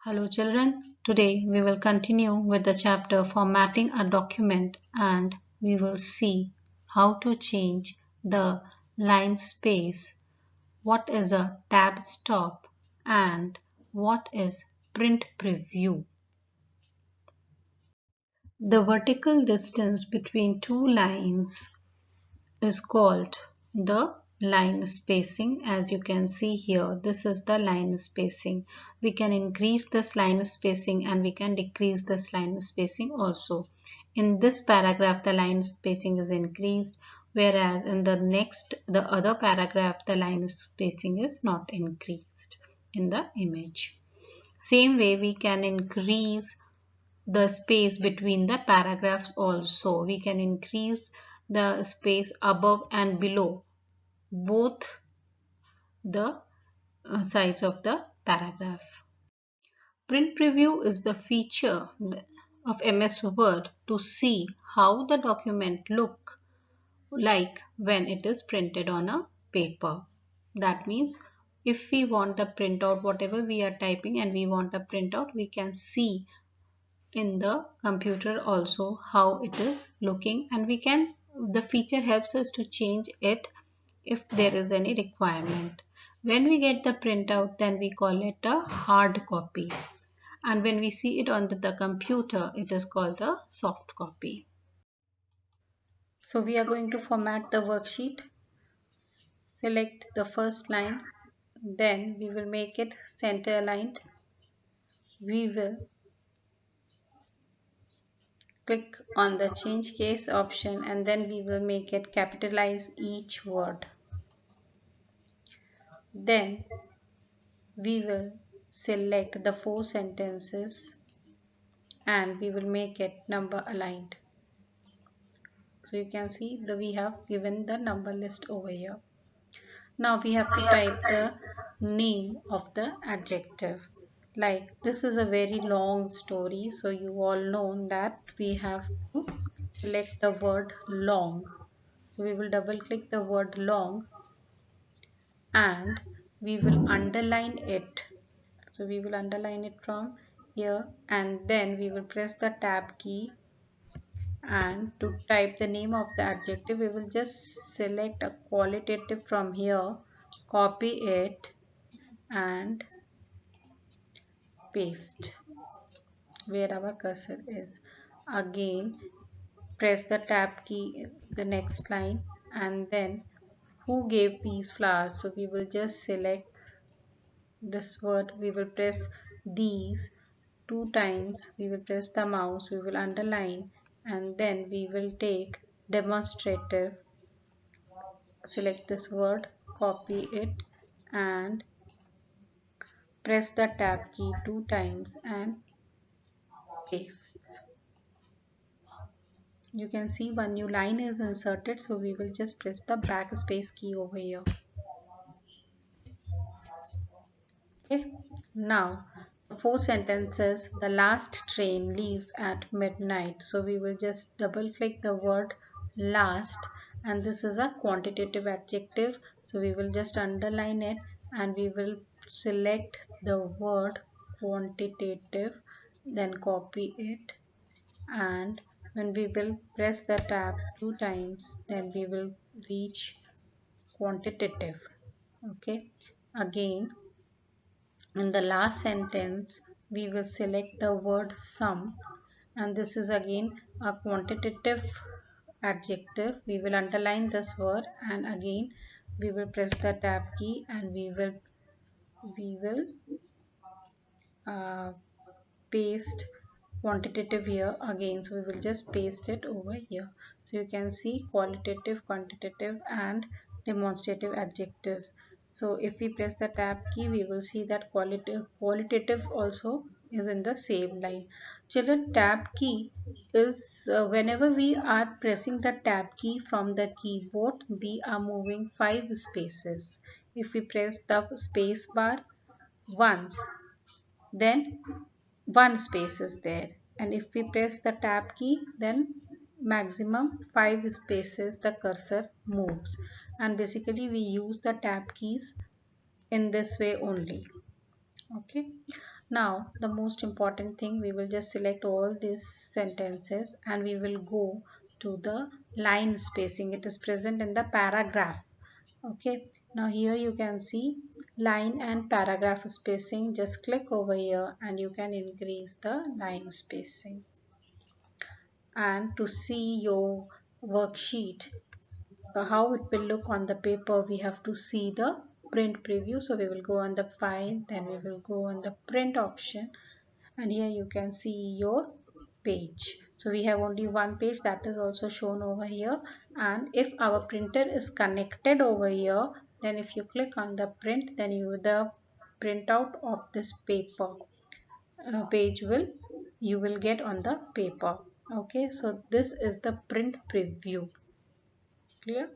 Hello children, today we will continue with the chapter formatting a document and we will see how to change the line space, what is a tab stop and what is print preview. The vertical distance between two lines is called the line spacing. As you can see here, this is the line spacing. We can increase this line spacing and we can decrease this line spacing also. In this paragraph the line spacing is increased, whereas in the other paragraph the line spacing is not increased in the image. Same way we can increase the space between the paragraphs also. We can increase the space above and below both the sides of the paragraph. Print preview is the feature of MS Word to see how the document look like when it is printed on a paper. That means if we want the printout, whatever we are typing and we want a printout, we can see in the computer also how it is looking, and the feature helps us to change it if there is any requirement. When we get the printout, then we call it a hard copy, and when we see it on the computer, it is called the soft copy. So we are going to format the worksheet. Select the first line, then we will make it center aligned. We will click on the change case option and then we will make it capitalize each word. Then we will select the 4 sentences and we will make it number aligned. So you can see that we have given the number list over here. Now we have to type the name of the adjective. Like this is a very long story, so you all know that we have to select the word long. So we will double click the word long and we will underline it. So we will underline it from here and then we will press the tab key, and to type the name of the adjective we will just select a qualitative from here, copy it and paste where our cursor is. Again press the tab key the next line and then who gave these flowers, so we will just select this word, we will press these 2 times, we will press the mouse, we will underline and then we will take demonstrative, select this word, copy it and press the tab key 2 times and paste. You can see one new line is inserted, so we will just press the backspace key over here. Okay, now 4 sentences, the last train leaves at midnight, so we will just double click the word last and this is a quantitative adjective, so we will just underline it and we will select the word quantitative, then copy it and when we will press the tab 2 times then we will reach quantitative. Okay, again in the last sentence we will select the word some and this is again a quantitative adjective. We will underline this word and again we will press the tab key and we will uh, paste quantitative here again, so we will just paste it over here. So you can see qualitative, quantitative and demonstrative adjectives. So if we press the tab key we will see that qualitative also is in the same line. Children, tab key is whenever we are pressing the tab key from the keyboard we are moving 5 spaces. If we press the space bar once, then 1 space is there, and if we press the tab key then maximum 5 spaces the cursor moves, and basically we use the tab keys in this way only. Okay, Now the most important thing, we will just select all these sentences and we will go to the line spacing. It is present in the paragraph. Okay, now here you can see line and paragraph spacing. Just click over here and you can increase the line spacing. And to see your worksheet, how it will look on the paper, we have to see the print preview. So we will go on the file, then we will go on the print option, and here you can see your page. So we have only one page that is also shown over here, and if our printer is connected over here, then if you click on the print, then the printout of this paper page will you will get on the paper. Okay, so this is the print preview. Clear?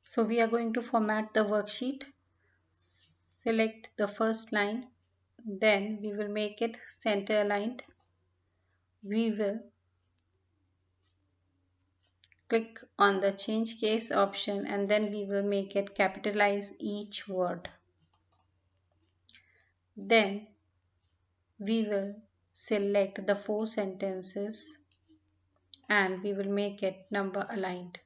So we are going to format the worksheet. Select the first line, then we will make it center aligned. We will click on the change case option and then we will make it capitalize each word. Then we will select the 4 sentences and we will make it number aligned.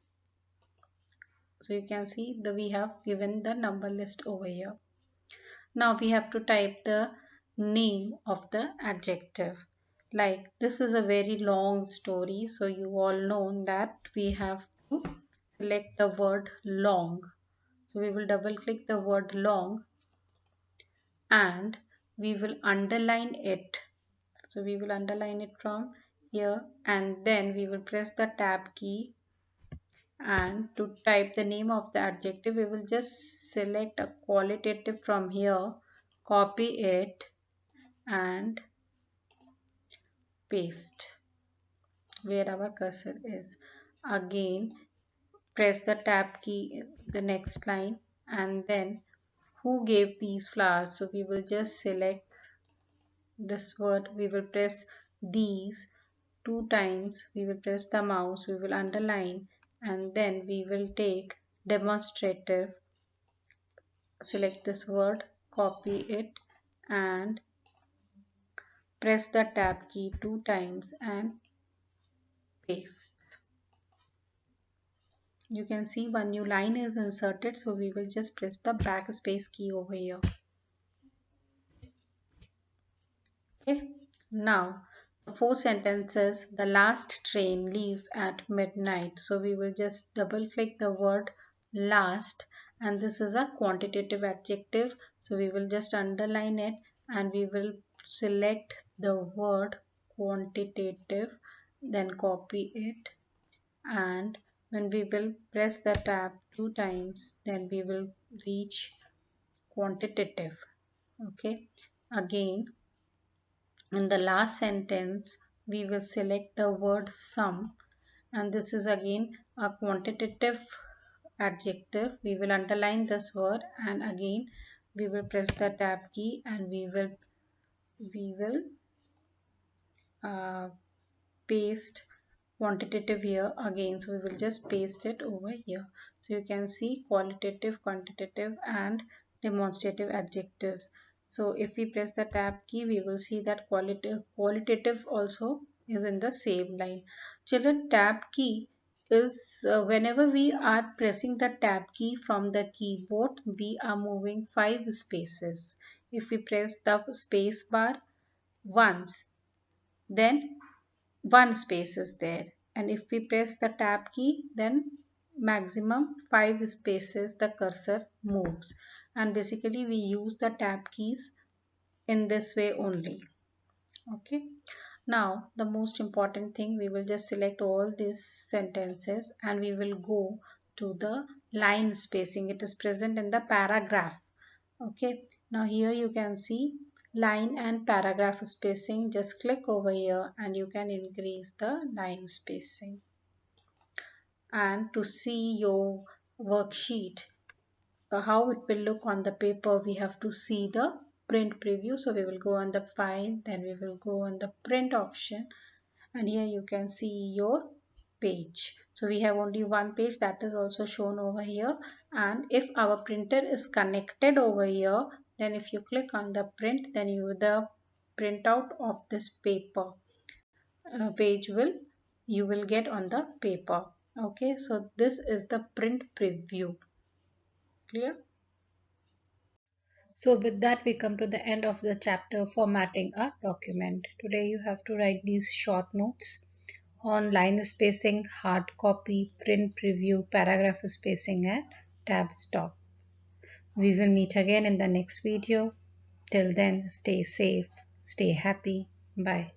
So you can see that we have given the number list over here. Now we have to type the name of the adjective. Like this is a very long story, so you all know that we have to select the word long. So we will double click the word long and we will underline it. So we will underline it from here and then we will press the tab key, and to type the name of the adjective we will just select a qualitative from here, copy it and paste where our cursor is. Again press the tab key the next line and then who gave these flowers, so we will just select this word, we will press these 2 times, we will press the mouse, we will underline and then we will take demonstrative, select this word, copy it and press the tab key 2 times and paste. You can see one new line is inserted, so we will just press the backspace key over here. Okay, now the 4 sentences, the last train leaves at midnight, so we will just double click the word last and this is a quantitative adjective, so we will just underline it and we will select the word quantitative, then copy it and when we will press the tab 2 times, then we will reach quantitative. Okay, again in the last sentence we will select the word some and this is again a quantitative adjective. We will underline this word and again we will press the tab key and we will uh, paste quantitative here again, so we will just paste it over here. So you can see qualitative, quantitative and demonstrative adjectives. So if we press the tab key we will see that qualitative also is in the same line. Children, tab key is whenever we are pressing the tab key from the keyboard we are moving 5 spaces. If we press the space bar once, then 1 space is there, and if we press the tab key then maximum 5 spaces the cursor moves, and basically we use the tab keys in this way only. Okay, now the most important thing, we will just select all these sentences and we will go to the line spacing. It is present in the paragraph. Okay, now here you can see line and paragraph spacing. Just click over here and you can increase the line spacing. And to see your worksheet, how it will look on the paper, we have to see the print preview. So we will go on the file, then we will go on the print option and here you can see your page. So we have only one page, that is also shown over here. And if our printer is connected over here, then if you click on the print, then the printout of this paper page you will get on the paper. Okay, so this is the print preview. Clear? So with that, we come to the end of the chapter formatting a document. Today you have to write these short notes on line spacing, hard copy, print preview, paragraph spacing and tab stop. We will meet again in the next video. Till then, stay safe, stay happy. Bye.